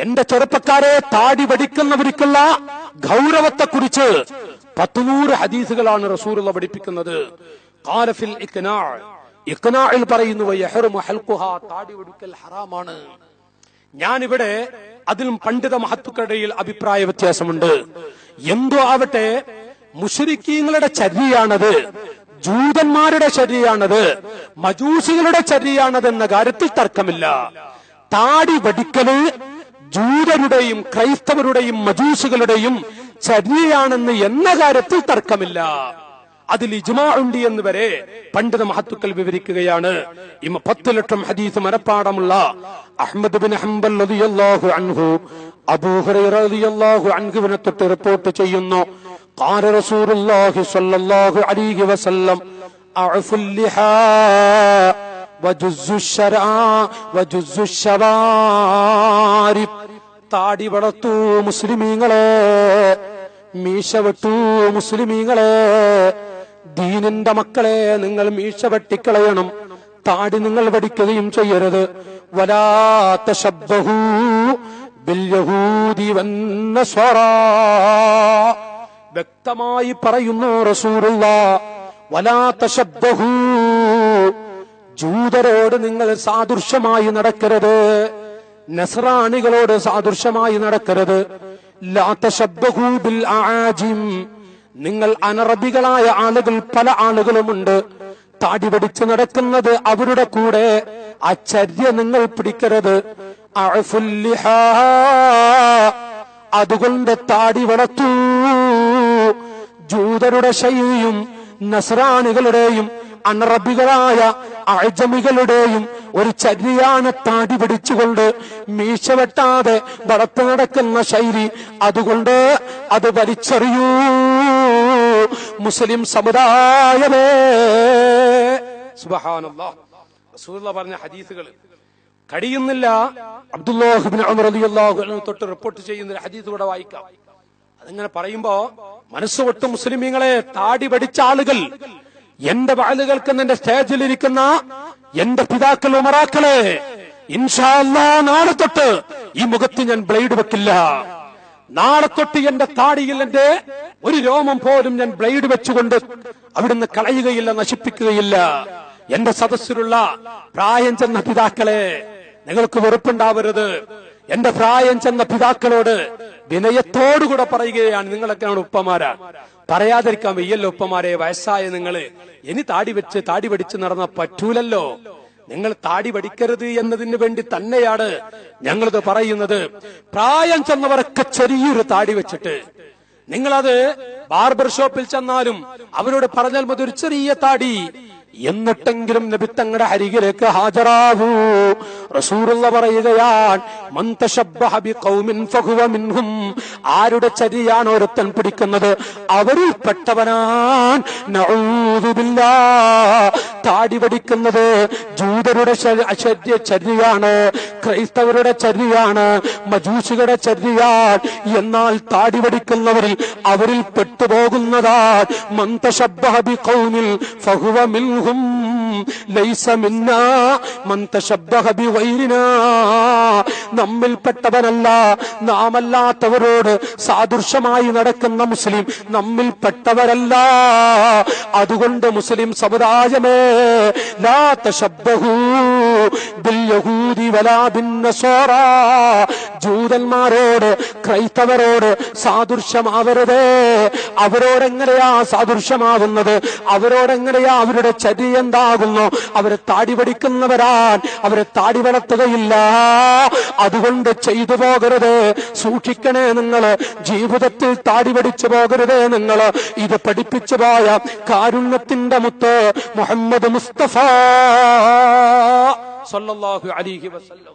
എന്റെ ചെറുപ്പക്കാരെ, താടി വടിക്കുന്നവർക്കുള്ള ഗൗരവത്തെക്കുറിച്ച് 100 ഹദീസുകളാണ് റസൂലുള്ള പഠിപ്പിക്കുന്നത്. ഖാലഫിൽ ഇഖ്നാഇൽ പറയുന്നു യഹ്റുമു ഹൽഖുഹാ, താടി വടിക്കൽ ഹറാമാണ്. ഞാനിവിടെ അതിലും പണ്ഡിത മഹത്തുക്കളുടെ അഭിപ്രായ വ്യത്യാസമുണ്ട്. എന്തോ ആവട്ടെ, മുശ്രിക്കീങ്ങളുടെ ചര്യയാണത്, ജൂതന്മാരുടെ ചര്യയാണത്, മജൂസികളുടെ ചര്യയാണത് എന്ന കാര്യത്തിൽ തർക്കമില്ല. താടി വടിക്കല് ജൂതരുടെയും ക്രൈസ്തവരുടെയും മജൂസുകളുടെയും ചര്യയാണെന്ന് എന്ന കാര്യത്തിൽ തർക്കമില്ല. അതിൽ ഇജ്മാ ഉണ്ട് എന്ന് വരെ പണ്ഡിത മഹത്തുക്കൾ വിവരിക്കുകയാണ്. 10 ലക്ഷം ഹദീസ് മനപ്പാടമുള്ള അഹ്മദ് ബിൻ ഹംബൽ റളിയല്ലാഹു അൻഹു അബൂ ഹുറൈറ റളിയല്ലാഹു അൻഹുവിനെ തൊട്ട് റിപ്പോർട്ട് ചെയ്യുന്നു, ഖാല റസൂലുള്ളാഹി സ്വല്ലല്ലാഹു അലൈഹി വസല്ലം അഅഫുൽ ലിഹാ വജുസ്സു ശറാ വജുസ്സു ശവാരിബ്. താടി വളർത്തു മുസ്ലിമീങ്ങളെ, മീശ വെട്ടു മുസ്ലിമീങ്ങളെ, ദീനിന്റെ മക്കളെ നിങ്ങൾ മീശ വെട്ടിക്കളയണം, താടി നിങ്ങൾ വടിക്കുകയും ചെയ്യരുത്. വലാ തശബ്ബഹു ബിൽ യഹൂദി വന്നസ്വറാ. വ്യക്തമായി പറയുന്നു റസൂലുള്ളാഹ്, വലാ തശബ്ബഹു, ജൂതരോട് നിങ്ങൾ സാദൃശ്യമായി നടക്കരുത്, നസ്രാണികളോട് സാദൃശ്യമായി നടക്കരുത്. ലാ തശബ്ബഹു ബിൽ ആജിം, നിങ്ങൾ അനറബികളായ ആളുകൾ പല ആളുകളുമുണ്ട്, താടി പിടിച്ച് നടക്കുന്നത്, അവരുടെ കൂടെ ആ ചര്യ നിങ്ങൾ പിടിക്കരുത്. അഅഫുൽ ലിഹാ, അതുകൊണ്ട് താടി വളർത്തൂ. ജൂതരുടെ ശൈലിയും നസ്രാണികളുടെയും അനറബികളായ അഅജമികളുടെയും ഒരു ചര്യയാണ് താടി പിടിച്ചുകൊണ്ട് മീശ വെട്ടാതെ വളർത്ത് നടക്കുന്ന ശൈലി. അതുകൊണ്ട് അത് വലിച്ചെറിയൂ മുസ്ലിം സമുദായമേ. സുബ്ഹാനല്ലാഹ്, റസൂലുള്ളാഹി പറഞ്ഞ ഹദീസുകൾ കഴിയുന്നില്ല. അബ്ദുല്ലാഹ് ഇബ്നു ഉമർ റളിയല്ലാഹു അൻഹു തൊട്ട് റിപ്പോർട്ട് ചെയ്യുന്ന ഒരു ഹദീസ് കൂടെ വായിക്കാം. അതിങ്ങനെ പറയുമ്പോ മനസ്സുകൊട്ട് മുസ്ലിമീങ്ങളെ, താടി പഠിച്ച ആളുകൾ, എന്റെ വാളുകൾക്ക് എന്റെ സ്റ്റേജിലിരിക്കുന്ന എന്റെ പിതാക്കൾ ഉമറാക്കളെ, ഇൻഷാ അല്ലാഹ് നാളെ തൊട്ട് ഈ മുഖത്ത് ഞാൻ ബ്ലേഡ് വെക്കില്ല. നാളെ തൊട്ട് എന്റെ താടിയിൽ എന്റെ ഒരു രോമം പോലും ഞാൻ ബ്ലേഡ് വെച്ചുകൊണ്ട് അവിടുന്ന് കളയുകയില്ല, നശിപ്പിക്കുകയില്ല. എന്റെ സദസ്സിലുള്ള പ്രായം ചെന്ന പിതാക്കളെ, നിങ്ങൾക്ക് വെറുപ്പുണ്ടാവരുത്. എന്റെ പ്രായം ചെന്ന പിതാക്കളോട് വിനയത്തോടുകൂടെ പറയുകയാണ്, നിങ്ങളൊക്കെയാണ് ഉപ്പമാരാ, പറയാതിരിക്കാൻ വയ്യല്ലോ ഉപ്പമാരെ, വയസ്സായ നിങ്ങള് ഇനി താടി പഠിച്ച് നടന്ന പറ്റൂലല്ലോ. നിങ്ങൾ താടി പഠിക്കരുത് എന്നതിന് വേണ്ടി തന്നെയാണ് ഞങ്ങളിത് പറയുന്നത്. പ്രായം ചെന്നവരൊക്കെ ചെറിയൊരു താടി വെച്ചിട്ട്, നിങ്ങളത് ബാർബർ ഷോപ്പിൽ ചെന്നാലും അവരോട് പറഞ്ഞാൽ മതി ഒരു ചെറിയ താടി, എന്നിട്ടെങ്കിലും നബി തങ്ങളുടെ അരികിലേക്ക് ഹാജരാവൂ. റസൂലുള്ള പറയുകയാണ്, മൻ തശബ്ബഹ ബിഖൗമിൻ ഫഹുവ മിൻഹും, ആരുടെ ചര്യയാണ് ഒരുത്തൻ പിടിക്കുന്നത് അവരിൽ പെട്ടവനാൻ. നഊദു ബില്ലാഹ്, താടി പഠിക്കുന്നത് ജൂതരുടെ ചര്യയാണ്, ക്രൈസ്തവരുടെ ചര്യയാണ്, മജൂസികളുടെ ചര്യയാണ്. എന്നാൽ താടി പഠിക്കുന്നവരിൽ അവരിൽ പെട്ടുപോകുന്നതാണ്. മൻ തശബ്ബഹ ബിഖൗമിൻ ഫഹുവ മിൻഹും ലൈസ മിന്നാ മൻ തശബ്ബഹ ബിഗൈരിനാ, നമ്മിൽപ്പെട്ടവനല്ല, നാമല്ലാത്തവരോട് സാദൃശ്യമായി നടക്കുന്ന മുസ്ലിം നമ്മിൽപ്പെട്ടവരല്ല. അതുകൊണ്ട് മുസ്ലിം സമുദായമേ, ലാ തശബ്ബഹു ബിൽ യഹൂദി വലാ ബിൻ നസ്വാറാ, ജൂതന്മാരോട് ക്രൈസ്തവരോട് സാദൃശ്യമാവരുത്. അവരോടെങ്ങനെയാ സാദൃശ്യമാകുന്നത്? അവരോടെങ്ങനെയാ അവരുടെ ചര്യ എന്താകുന്നു? അവരെ താടി പഠിക്കുന്നവരാൻ, അവരെ താടി വളർത്തുകയില്ല. അതുകൊണ്ട് ചെയ്തു പോകരുത്, സൂക്ഷിക്കണേ നിങ്ങൾ. ജീവിതത്തിൽ താടി പഠിച്ചു പോകരുതേ നിങ്ങൾ. ഇത് പഠിപ്പിച്ചു പോയ കാരുണ്യത്തിന്റെ മുത്ത് മുഹമ്മദ് മുസ്തഫ സല്ലല്ലാഹു അലൈഹി വസല്ലം.